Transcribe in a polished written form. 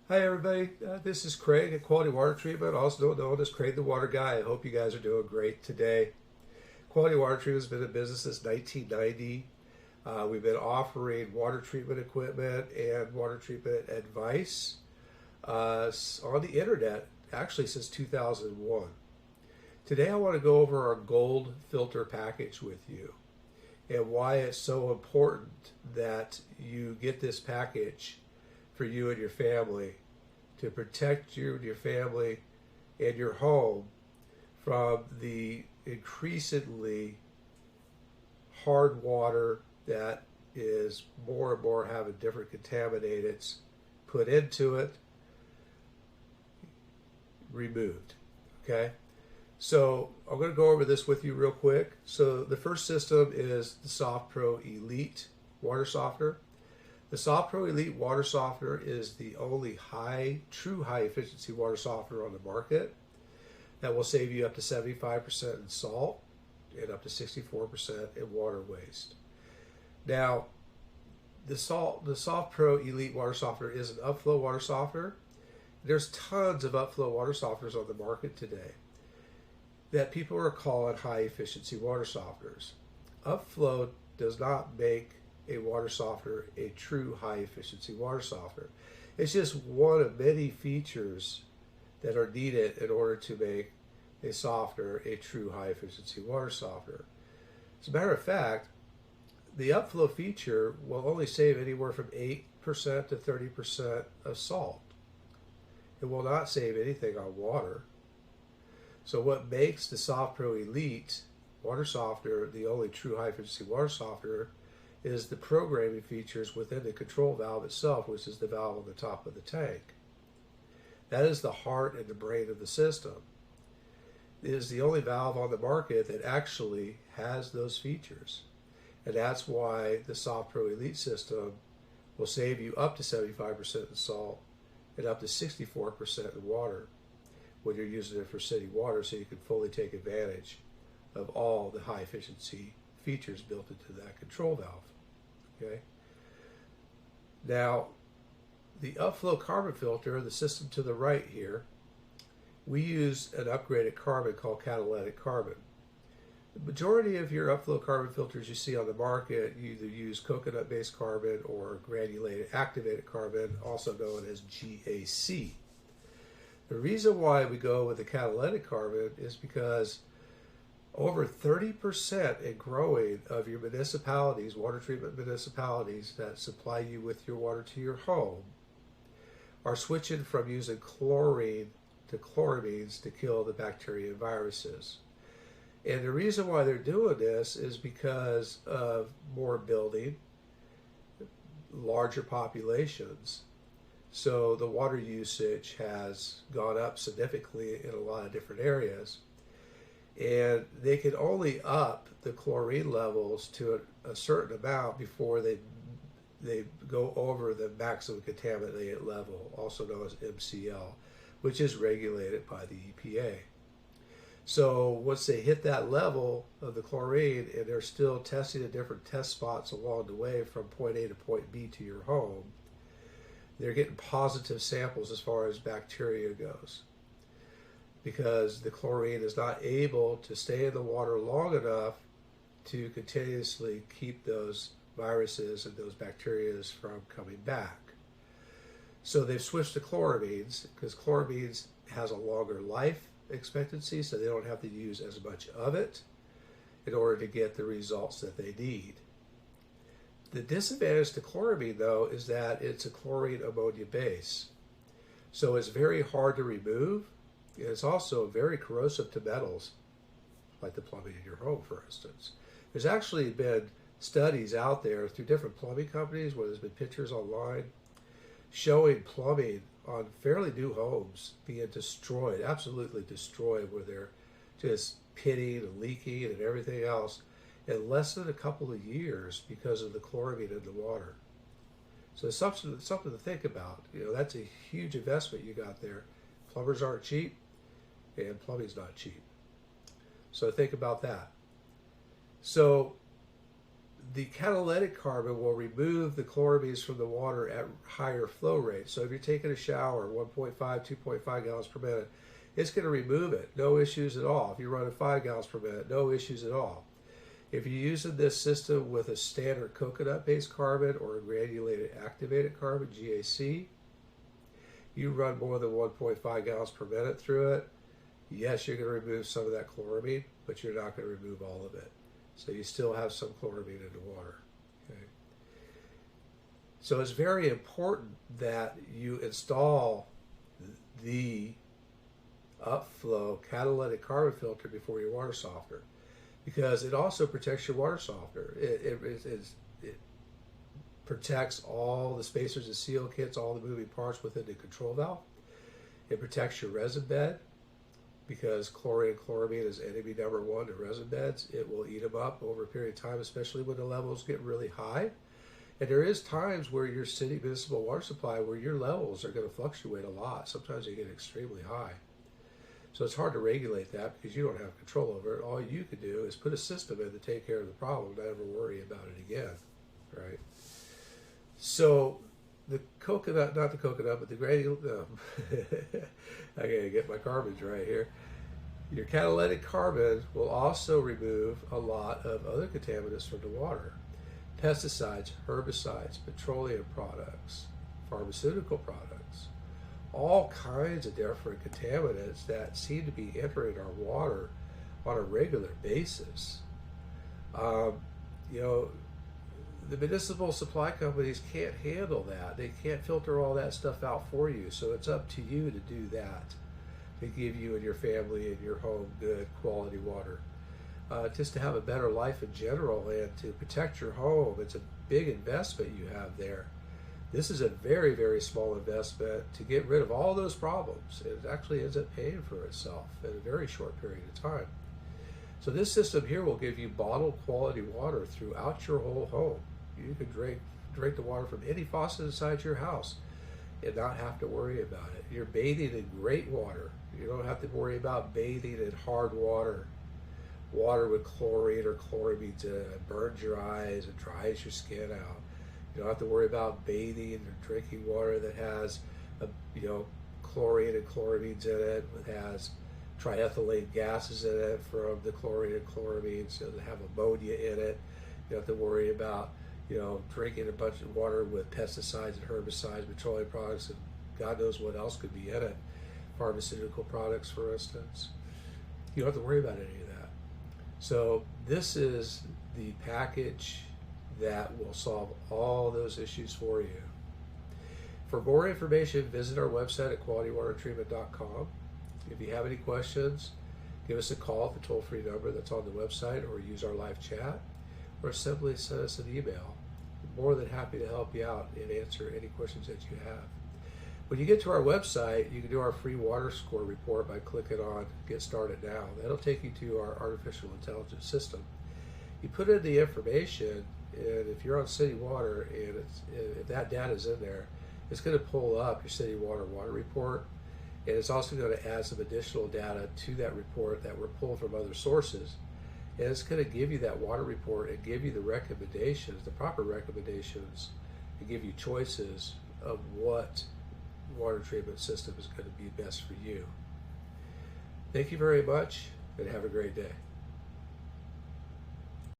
Hi everybody, this is Craig at Quality Water Treatment, also known as Craig the Water Guy. I hope you guys are doing great today. Quality Water Treatment has been in business since 1990. We've been offering water treatment equipment and water treatment advice on the internet actually since 2001. Today I want to go over our gold filter package with you and why it's so important that you get this package for you and your family to protect you and your family and your home from the increasingly hard water that is more and more having different contaminants put into it, removed. Okay? So I'm going to go over this with you real quick. So the first system is the SoftPro Elite water softener. The SoftPro Elite water softener is the only true high efficiency water softener on the market that will save you up to 75% in salt and up to 64% in water waste. Now, the SoftPro Elite water softener is an upflow water softener. There's tons of upflow water softeners on the market today that people are calling high efficiency water softeners. Upflow does not make a water softener a true high efficiency water softener. It's just one of many features that are needed in order to make a softener a true high efficiency water softener. As a matter of fact, the upflow feature will only save anywhere from 8% to 30% of salt. It will not save anything on water. So what makes the SoftPro Elite water softener the only true high efficiency water softener is the programming features within the control valve itself, which is the valve on the top of the tank. That is the heart and the brain of the system. It is the only valve on the market that actually has those features. And that's why the SoftPro Elite system will save you up to 75% in salt and up to 64% in water when you're using it for city water, so you can fully take advantage of all the high efficiency features built into that control valve. Okay. Now, the upflow carbon filter, the system to the right here, we use an upgraded carbon called catalytic carbon. The majority of your upflow carbon filters you see on the market, you either use coconut-based carbon or granulated activated carbon, also known as GAC. The reason why we go with the catalytic carbon is because over 30% and growing of your municipalities, water treatment municipalities that supply you with your water to your home, are switching from using chlorine to chloramines to kill the bacteria and viruses. And the reason why they're doing this is because of more building, larger populations. So the water usage has gone up significantly in a lot of different areas. And they can only up the chlorine levels to a certain amount before they go over the maximum contaminated level, also known as MCL, which is regulated by the EPA. So once they hit that level of the chlorine, and they're still testing at different test spots along the way from point A to point B to your home, they're getting positive samples as far as bacteria goes, because the chlorine is not able to stay in the water long enough to continuously keep those viruses and those bacteria from coming back. So they've switched to chloramines because chloramines has a longer life expectancy, so they don't have to use as much of it in order to get the results that they need. The disadvantage to chloramine, though, is that it's a chlorine ammonia base. So it's very hard to remove. It's also very corrosive to metals, like the plumbing in your home, for instance. There's actually been studies out there through different plumbing companies where there's been pictures online showing plumbing on fairly new homes being destroyed, absolutely destroyed, where they're just pitting and leaking and everything else in less than a couple of years because of the chloramine in the water. So it's something to think about. You know, that's a huge investment you got there. Plumbers aren't cheap, and plumbing's not cheap. So think about that. So the catalytic carbon will remove the chloramines from the water at higher flow rates. So if you're taking a shower, 1.5, 2.5 gallons per minute, it's going to remove it. No issues at all. If you're running 5 gallons per minute, no issues at all. If you're using this system with a standard coconut-based carbon or a granulated activated carbon, GAC, you run more than 1.5 gallons per minute through it, yes, you're going to remove some of that chloramine, but you're not going to remove all of it. So you still have some chloramine in the water. Okay? So it's very important that you install the upflow catalytic carbon filter before your water softener, because it also protects your water softener. It protects all the spacers and seal kits, all the moving parts within the control valve. It protects your resin bed, because chlorine and chloramine is enemy number one to resin beds. It will eat them up over a period of time, especially when the levels get really high. And there is times where your city municipal water supply where your levels are going to fluctuate a lot. Sometimes they get extremely high. So it's hard to regulate that because you don't have control over it. All you can do is put a system in to take care of the problem, never worry about it again, right? So the coconut, not the coconut, but the granule, I gotta get my carbons right here. Your catalytic carbon will also remove a lot of other contaminants from the water. Pesticides, herbicides, petroleum products, pharmaceutical products, all kinds of different contaminants that seem to be entering our water on a regular basis. You know, the municipal supply companies can't handle that. They can't filter all that stuff out for you. So it's up to you to do that, to give you and your family and your home good quality water. Just to have a better life in general and to protect your home. It's a big investment you have there. This is a very, very small investment to get rid of all those problems. It actually ends up paying for itself in a very short period of time. So this system here will give you bottled quality water throughout your whole home. You can drink the water from any faucet inside your house and not have to worry about it. You're bathing in great water. You don't have to worry about bathing in hard water. Water with chlorine or chloramine that burns your eyes and dries your skin out. You don't have to worry about bathing or drinking water that has, chlorine and chloramines in it. It has triethylene gases in it from the chlorine and chloramine, so they have ammonia in it. You don't have to worry about, drinking a bunch of water with pesticides and herbicides, petroleum products, and God knows what else could be in it. Pharmaceutical products, for instance. You don't have to worry about any of that. So this is the package that will solve all those issues for you. For more information, visit our website at qualitywatertreatment.com. If you have any questions, give us a call at the toll-free number that's on the website, or use our live chat, or simply send us an email. We're more than happy to help you out and answer any questions that you have. When you get to our website, you can do our free water score report by clicking on Get Started Now. That'll take you to our artificial intelligence system. You put in the information, and if you're on city water and if that data is in there, it's going to pull up your city water report, and it's also going to add some additional data to that report that were pulled from other sources. And it's going to give you that water report and give you the recommendations, the proper recommendations, and give you choices of what water treatment system is going to be best for you. Thank you very much, and have a great day.